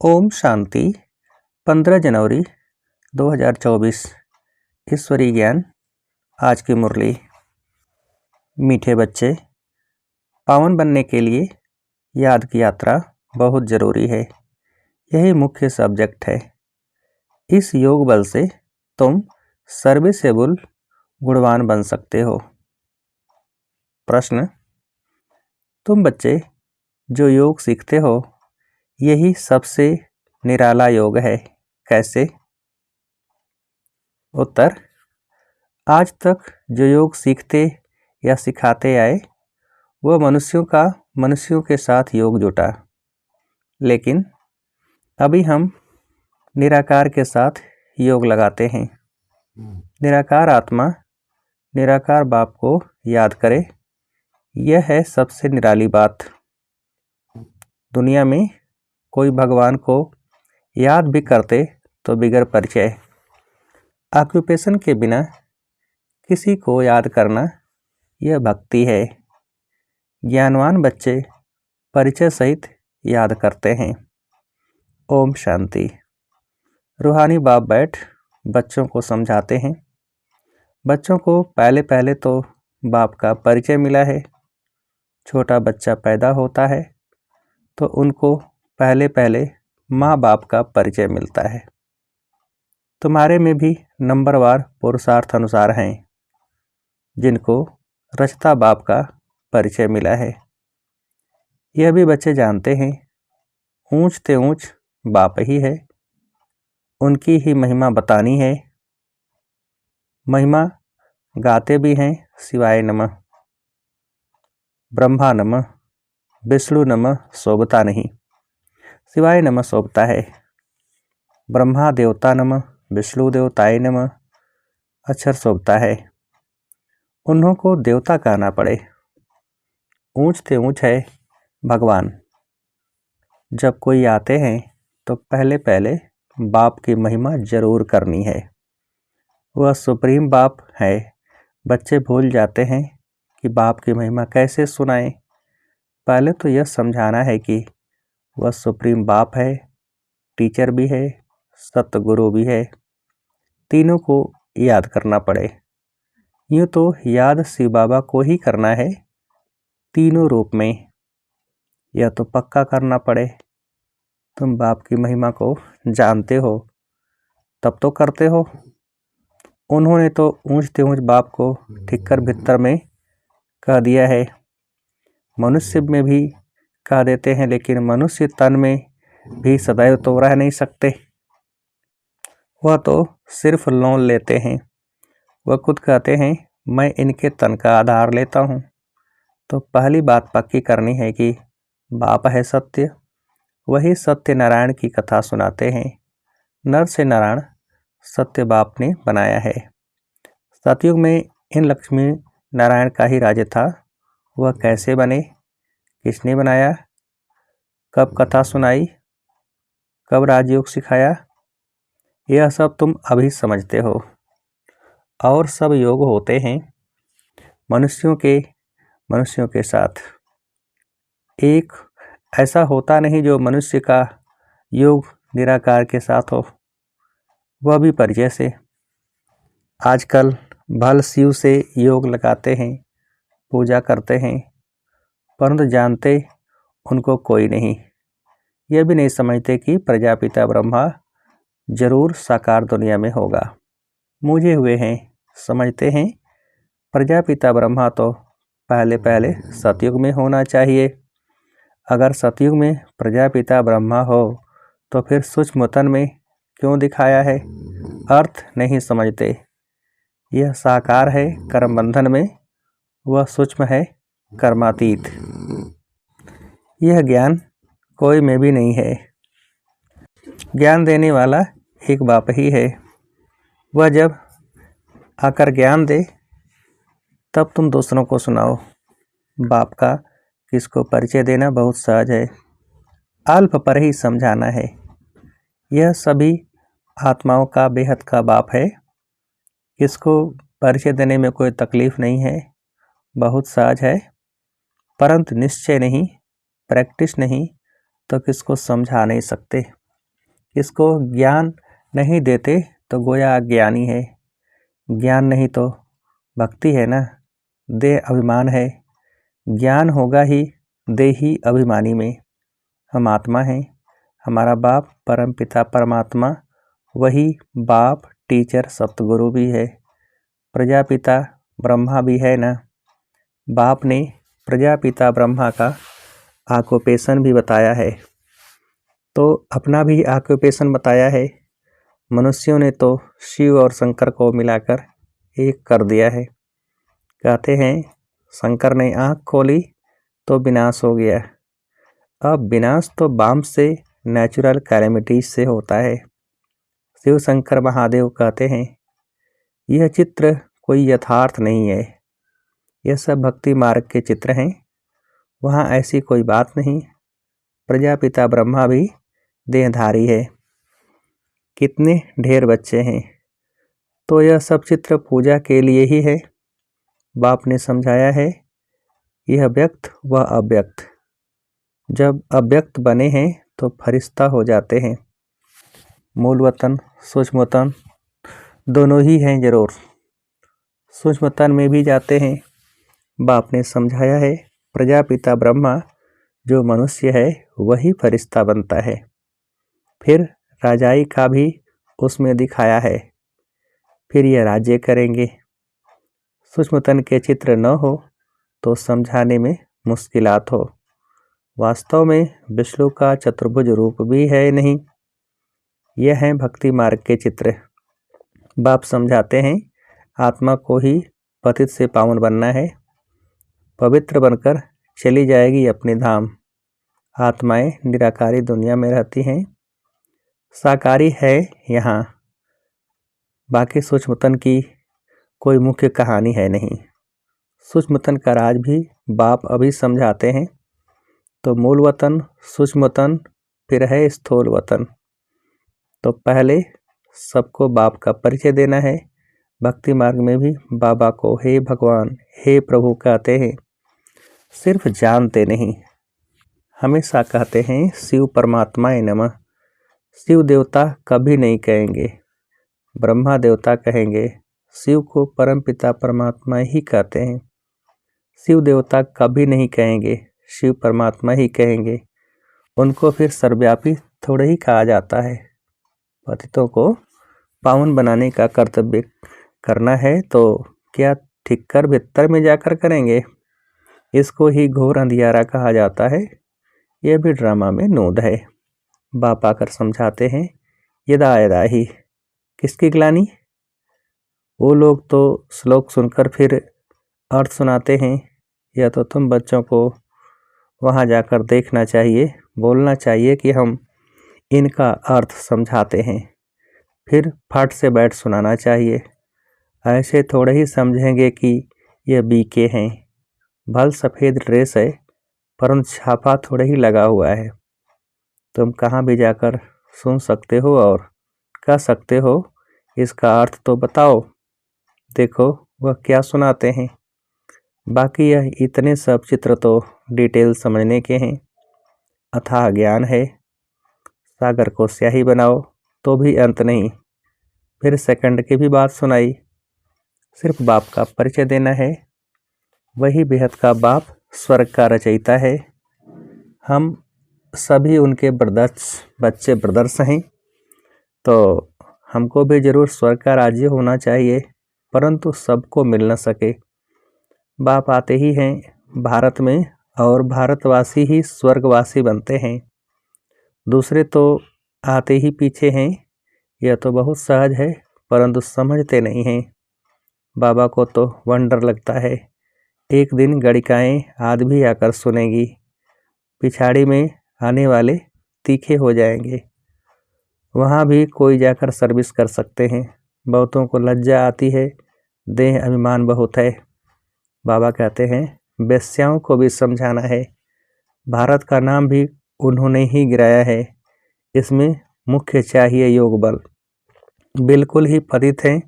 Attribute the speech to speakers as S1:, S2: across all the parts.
S1: ओम शांति। 15 जनवरी 2024 ईश्वरीय ज्ञान। आज की मुरली। मीठे बच्चे, पावन बनने के लिए याद की यात्रा बहुत ज़रूरी है। यही मुख्य सब्जेक्ट है। इस योग बल से तुम सर्विसेबल गुणवान बन सकते हो। प्रश्न: तुम बच्चे जो योग सीखते हो, यही सबसे निराला योग है, कैसे? उत्तर: आज तक जो योग सीखते या सिखाते आए, वह मनुष्यों के साथ योग जुटा। लेकिन अभी हम निराकार के साथ योग लगाते हैं। निराकार आत्मा, निराकार बाप को याद करे, यह है सबसे निराली बात। दुनिया में कोई भगवान को याद भी करते तो बिगर परिचय। ऑक्यूपेशन के बिना किसी को याद करना, यह भक्ति है। ज्ञानवान बच्चे परिचय सहित याद करते हैं। ओम शांति। रूहानी बाप बैठ बच्चों को समझाते हैं। बच्चों को पहले तो बाप का परिचय मिला है। छोटा बच्चा पैदा होता है तो उनको पहले माँ बाप का परिचय मिलता है। तुम्हारे में भी नंबरवार पुरुषार्थ अनुसार हैं, जिनको रचता बाप का परिचय मिला है। यह भी बच्चे जानते हैं, ऊंच ते ऊंच बाप ही है। उनकी ही महिमा बतानी है। महिमा गाते भी हैं। शिवाय नमः, ब्रह्मा नमः, विष्णु नमः शोभता नहीं, शिवाय नमः शोभता है। ब्रह्मा देवता नमः, विष्णु देवताय नमः अक्षर शोभता है। उन्हों को देवता कहना पड़े। ऊंच ते ऊंच है भगवान। जब कोई आते हैं तो पहले बाप की महिमा जरूर करनी है। वह सुप्रीम बाप है। बच्चे भूल जाते हैं कि बाप की महिमा कैसे सुनाएं। पहले तो यह समझाना है कि वह सुप्रीम बाप है, टीचर भी है, सतगुरु भी है। तीनों को याद करना पड़े। यूँ तो याद शिव बाबा को ही करना है, तीनों रूप में। यह तो पक्का करना पड़े। तुम बाप की महिमा को जानते हो तब तो करते हो। उन्होंने तो ऊंच ते ऊंच बाप को ठिक्कर भित्तर में कह दिया है। मनुष्य में भी कह देते हैं, लेकिन मनुष्य तन में भी सदैव तो रह नहीं सकते। वह तो सिर्फ लोन लेते हैं। वह खुद कहते हैं, मैं इनके तन का आधार लेता हूँ। तो पहली बात पक्की करनी है कि बाप है सत्य। वही सत्य नारायण की कथा सुनाते हैं। नर से नारायण सत्य बाप ने बनाया है। सतयुग में इन लक्ष्मी नारायण का ही राज्य था। वह कैसे बने, किसने बनाया, कब कथा सुनाई, कब राजयोग सिखाया, यह सब तुम अभी समझते हो। और सब योग होते हैं मनुष्यों के साथ। एक ऐसा होता नहीं जो मनुष्य का योग निराकार के साथ हो, वह भी परिचय से। आजकल भल शिव से योग लगाते हैं, पूजा करते हैं, परंतु जानते उनको कोई नहीं। यह भी नहीं समझते कि प्रजापिता ब्रह्मा जरूर साकार दुनिया में होगा। मूझे हुए हैं, समझते हैं प्रजापिता ब्रह्मा तो पहले सतयुग में होना चाहिए। अगर सतयुग में प्रजापिता ब्रह्मा हो तो फिर सूक्ष्म तन में क्यों दिखाया है? अर्थ नहीं समझते। यह साकार है कर्म बंधन में, वह सूक्ष्म है कर्मातीत। यह ज्ञान कोई में भी नहीं है। ज्ञान देने वाला एक बाप ही है। वह जब आकर ज्ञान दे तब तुम दूसरों को सुनाओ। बाप का किसको परिचय देना बहुत सहज है। अल्प पर ही समझाना है। यह सभी आत्माओं का बेहद का बाप है। किसको परिचय देने में कोई तकलीफ नहीं है, बहुत सहज है। परंतु निश्चय नहीं, प्रैक्टिस नहीं तो किसको समझा नहीं सकते। इसको ज्ञान नहीं देते तो गोया अज्ञानी है। ज्ञान नहीं तो भक्ति है ना, देह अभिमान है। ज्ञान होगा ही देही अभिमानी में। हम आत्मा हैं, हमारा बाप परम पिता परमात्मा वही बाप टीचर सतगुरु भी है। प्रजापिता ब्रह्मा भी है ना। बाप ने प्रजापिता ब्रह्मा का ऑक्यूपेशन भी बताया है, तो अपना भी ऑक्यूपेशन बताया है। मनुष्यों ने तो शिव और शंकर को मिलाकर एक कर दिया है। कहते हैं शंकर ने आँख खोली तो विनाश हो गया। अब विनाश तो बाम से नेचुरल कैलेमिटीज से होता है। शिव शंकर महादेव कहते हैं यह चित्र कोई यथार्थ नहीं है, यह सब भक्ति मार्ग के चित्र हैं, वहाँ ऐसी कोई बात नहीं। प्रजापिता ब्रह्मा भी देहधारी है, कितने ढेर बच्चे हैं, तो यह सब चित्र पूजा के लिए ही है। बाप ने समझाया है यह व्यक्त व अव्यक्त, जब अव्यक्त बने हैं तो फरिश्ता हो जाते हैं। मूल वतन सूक्ष्म वतन दोनों ही हैं जरूर। सूक्ष्म वतन में भी जाते हैं। बाप ने समझाया है प्रजापिता ब्रह्मा जो मनुष्य है वही फरिश्ता बनता है। फिर राजाई का भी उसमें दिखाया है। फिर यह राज्य करेंगे। सूक्ष्मतन के चित्र न हो तो समझाने में मुश्किलात हो। वास्तव में विष्णु का चतुर्भुज रूप भी है नहीं, यह है भक्ति मार्ग के चित्र। बाप समझाते हैं आत्मा को ही पतित से पावन बनना है, पवित्र बनकर चली जाएगी अपने धाम। आत्माएं निराकारी दुनिया में रहती हैं, साकारी है यहाँ। बाकी सूक्ष्मतन की कोई मुख्य कहानी है नहीं। सूक्ष्मतन का राज भी बाप अभी समझाते हैं। तो मूल वतन सूक्ष्मतन, फिर है स्थूल वतन। तो पहले सबको बाप का परिचय देना है। भक्ति मार्ग में भी बाबा को हे भगवान हे प्रभु कहते हैं, सिर्फ जानते नहीं, हमेशा कहते हैं शिव परमात्माए नमः। शिव देवता कभी नहीं कहेंगे, ब्रह्मा देवता कहेंगे। शिव को परम पिता परमात्मा ही कहते हैं। शिव देवता कभी नहीं कहेंगे, शिव परमात्मा ही कहेंगे। उनको फिर सर्वव्यापी थोड़े ही कहा जाता है। पतितों को पावन बनाने का कर्तव्य करना है तो क्या ठीक कर भीतर में जाकर करेंगे? इसको ही घोर अंधियारा कहा जाता है। यह भी ड्रामा में नोद है। बाप आकर समझाते हैं यदा यदा ही, किसकी ग्लानी? वो लोग तो श्लोक सुनकर फिर अर्थ सुनाते हैं। यह तो तुम बच्चों को वहाँ जाकर देखना चाहिए, बोलना चाहिए कि हम इनका अर्थ समझाते हैं, फिर फट से बैठ सुनाना चाहिए। ऐसे थोड़े ही समझेंगे कि यह बीके हैं। भल सफ़ेद ड्रेस है परंतु छापा थोड़े ही लगा हुआ है। तुम कहाँ भी जाकर सुन सकते हो और कह सकते हो इसका अर्थ तो बताओ। देखो वह क्या सुनाते हैं। बाकी यह इतने सब चित्र तो डिटेल समझने के हैं। अथाह ज्ञान है। सागर को स्याही बनाओ तो भी अंत नहीं। फिर सेकंड की भी बात सुनाई। सिर्फ बाप का परिचय देना है। वही बेहद का बाप स्वर्ग का रचयिता है। हम सभी उनके बच्चे ब्रदर्स हैं, तो हमको भी जरूर स्वर्ग का राज्य होना चाहिए, परंतु सबको मिल न सके। बाप आते ही हैं भारत में और भारतवासी ही स्वर्गवासी बनते हैं। दूसरे तो आते ही पीछे हैं। यह तो बहुत सहज है, परंतु समझते नहीं हैं। बाबा को तो वंडर लगता है, एक दिन गणिकाएँ आदि भी आकर सुनेगी, पिछाड़ी में आने वाले तीखे हो जाएंगे। वहाँ भी कोई जाकर सर्विस कर सकते हैं। बहुतों को लज्जा आती है, देह अभिमान बहुत है। बाबा कहते हैं वेश्याओं को भी समझाना है। भारत का नाम भी उन्होंने ही गिराया है। इसमें मुख्य चाहिए योग बल। बिल्कुल ही पतित हैं,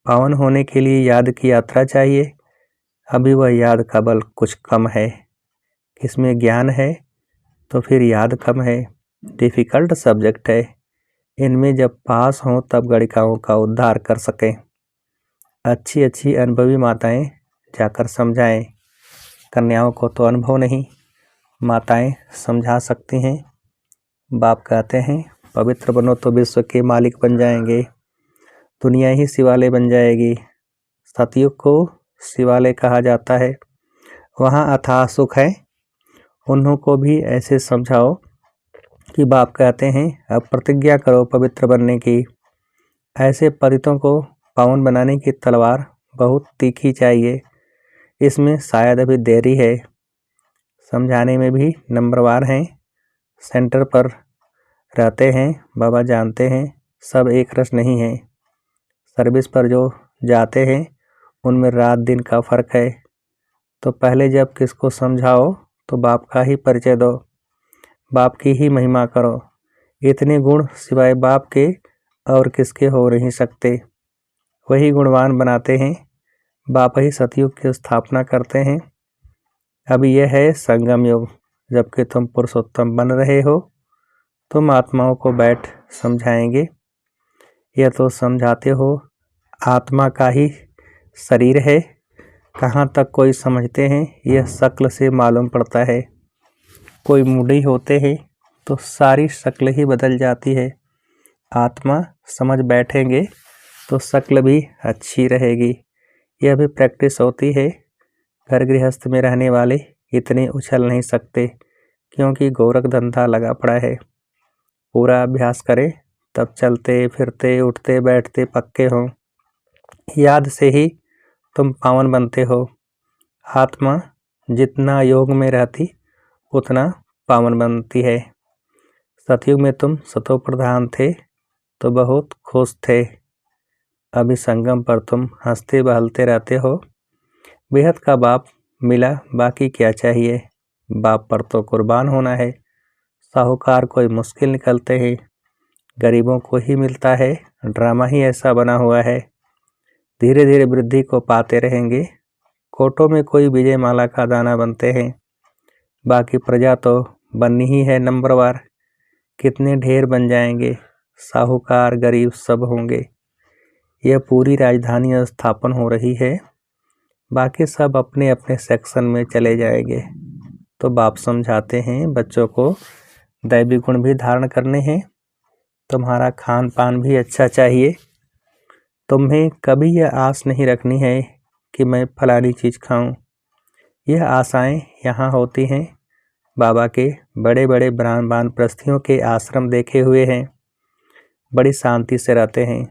S1: पावन होने के लिए याद की यात्रा चाहिए। अभी वह याद का बल कुछ कम है। इसमें ज्ञान है तो फिर याद कम है। डिफ़िकल्ट सब्जेक्ट है, इनमें जब पास हों तब गणिकाओं का उद्धार कर सकें। अच्छी अच्छी अनुभवी माताएं जाकर समझाएं। कन्याओं को तो अनुभव नहीं, माताएं समझा सकती हैं। बाप कहते हैं पवित्र बनो तो विश्व के मालिक बन जाएंगे, दुनिया ही शिवालय बन जाएगी। सतयुग को शिवालय कहा जाता है, वहाँ अथाह सुख है। उन्हों को भी ऐसे समझाओ कि बाप कहते हैं अब प्रतिज्ञा करो पवित्र बनने की। ऐसे पतितों को पावन बनाने की तलवार बहुत तीखी चाहिए, इसमें शायद अभी देरी है। समझाने में भी नंबरवार हैं, सेंटर पर रहते हैं। बाबा जानते हैं सब एक रस नहीं है। सर्विस पर जो जाते हैं उनमें रात दिन का फर्क है। तो पहले जब किसको समझाओ तो बाप का ही परिचय दो, बाप की ही महिमा करो। इतने गुण सिवाय बाप के और किसके हो नहीं सकते। वही गुणवान बनाते हैं, बाप ही सतयुग की स्थापना करते हैं। अभी यह है संगम युग, जबकि तुम पुरुषोत्तम बन रहे हो। तुम आत्माओं को बैठ समझाएंगे। यह तो समझाते हो आत्मा का ही शरीर है, कहाँ तक कोई समझते हैं यह शक्ल से मालूम पड़ता है। कोई मूढ़ी होते हैं तो सारी शक्ल ही बदल जाती है। आत्मा समझ बैठेंगे तो शक्ल भी अच्छी रहेगी। यह भी प्रैक्टिस होती है। घर गृहस्थ में रहने वाले इतने उछल नहीं सकते, क्योंकि गोरख धंधा लगा पड़ा है। पूरा अभ्यास करें तब चलते फिरते उठते बैठते पक्के हों। याद से ही तुम पावन बनते हो। आत्मा जितना योग में रहती उतना पावन बनती है। सतयुग में तुम सतो प्रधान थे तो बहुत खुश थे। अभी संगम पर तुम हंसते बहलते रहते हो। बेहद का बाप मिला, बाकी क्या चाहिए। बाप पर तो कुर्बान होना है। साहूकार कोई मुश्किल निकलते हैं, गरीबों को ही मिलता है। ड्रामा ही ऐसा बना हुआ है। धीरे धीरे वृद्धि को पाते रहेंगे। कोटों में कोई विजय माला का दाना बनते हैं, बाकी प्रजा तो बननी ही है नंबरवार। कितने ढेर बन जाएंगे, साहूकार गरीब सब होंगे। यह पूरी राजधानी स्थापन हो रही है, बाकी सब अपने अपने सेक्शन में चले जाएंगे। तो बाप समझाते हैं बच्चों को दैवी गुण भी धारण करने हैं। तुम्हारा खान पान भी अच्छा चाहिए। तुम्हें कभी यह आस नहीं रखनी है कि मैं फलानी चीज़ खाऊं। यह आशाएं यहाँ होती हैं। बाबा के बड़े बड़े वानप्रस्थियों के आश्रम देखे हुए हैं, बड़ी शांति से रहते हैं।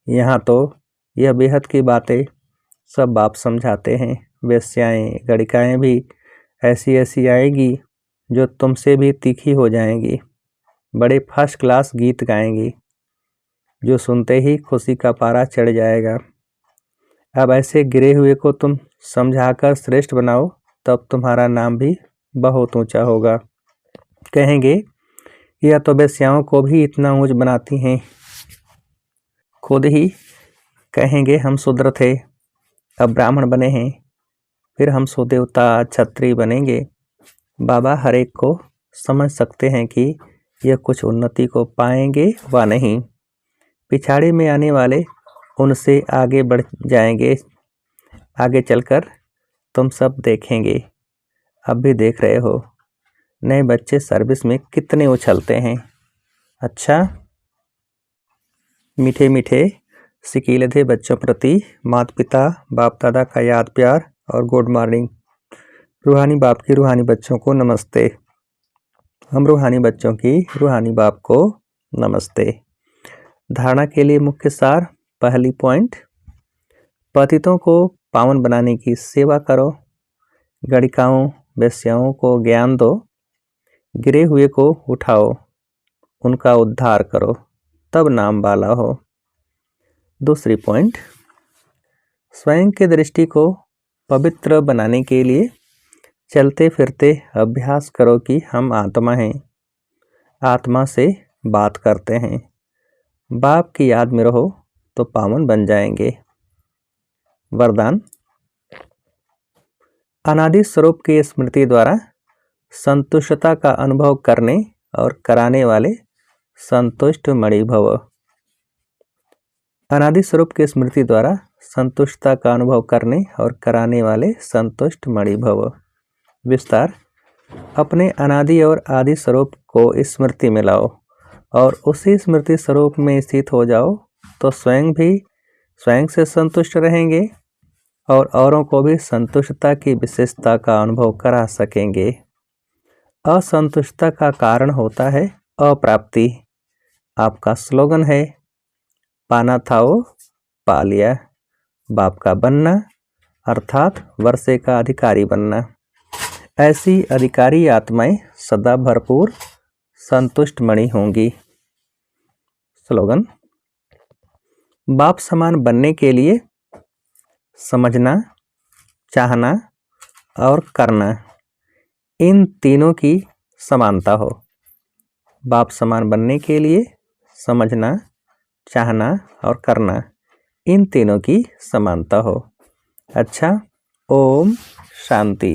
S1: यहाँ तो यह बेहद की बातें सब बाप समझाते हैं। वेश्याएं गणिकाएं भी ऐसी ऐसी आएगी जो तुमसे भी तीखी हो जाएंगी। बड़े फर्स्ट क्लास गीत गाएंगी, जो सुनते ही खुशी का पारा चढ़ जाएगा। अब ऐसे गिरे हुए को तुम समझाकर श्रेष्ठ बनाओ, तब तुम्हारा नाम भी बहुत ऊंचा होगा। कहेंगे यह तो वेश्याओं को भी इतना ऊंच बनाती हैं। खुद ही कहेंगे हम शूद्र थे, अब ब्राह्मण बने हैं, फिर हम सुदेवता क्षत्रिय बनेंगे। बाबा हर एक को समझ सकते हैं कि यह कुछ उन्नति को पाएंगे व नहीं। पिछाड़ी में आने वाले उनसे आगे बढ़ जाएंगे। आगे चलकर तुम सब देखेंगे, अब भी देख रहे हो, नए बच्चे सर्विस में कितने उछलते हैं। अच्छा, मीठे मीठे सिकीलधे बच्चों प्रति माता पिता बाप दादा का याद प्यार और गुड मॉर्निंग। रूहानी बाप की रूहानी बच्चों को नमस्ते। हम रूहानी बच्चों की रूहानी बाप को नमस्ते। धारणा के लिए मुख्य सार। पहली पॉइंट, पतितों को पावन बनाने की सेवा करो। गणिकाओं वेश्याओं को ज्ञान दो। गिरे हुए को उठाओ, उनका उद्धार करो, तब नाम वाला हो। दूसरी पॉइंट, स्वयं की दृष्टि को पवित्र बनाने के लिए चलते फिरते अभ्यास करो कि हम आत्मा हैं, आत्मा से बात करते हैं। बाप की याद में रहो तो पावन बन जाएंगे। वरदान, अनादि स्वरूप की स्मृति द्वारा संतुष्टता का अनुभव करने और कराने वाले संतुष्ट मणि भव। अनादि स्वरूप की स्मृति द्वारा संतुष्टता का अनुभव करने और कराने वाले संतुष्ट मणि भव। विस्तार, अपने अनादि और आदि स्वरूप को स्मृति में लाओ और उसी स्मृति स्वरूप में स्थित हो जाओ तो स्वयं से संतुष्ट रहेंगे और औरों को भी संतुष्टता की विशेषता का अनुभव करा सकेंगे। असंतुष्टता का कारण होता है अप्राप्ति। आपका स्लोगन है, पाना था वो पा लिया। बाप का बनना अर्थात वर्षे का अधिकारी बनना। ऐसी अधिकारी आत्माएं सदा भरपूर संतुष्ट मणि होंगी। स्लोगन, बाप समान बनने के लिए समझना, चाहना और करना, इन तीनों की समानता हो। बाप समान बनने के लिए समझना, चाहना और करना, इन तीनों की समानता हो। अच्छा, ओम शांति।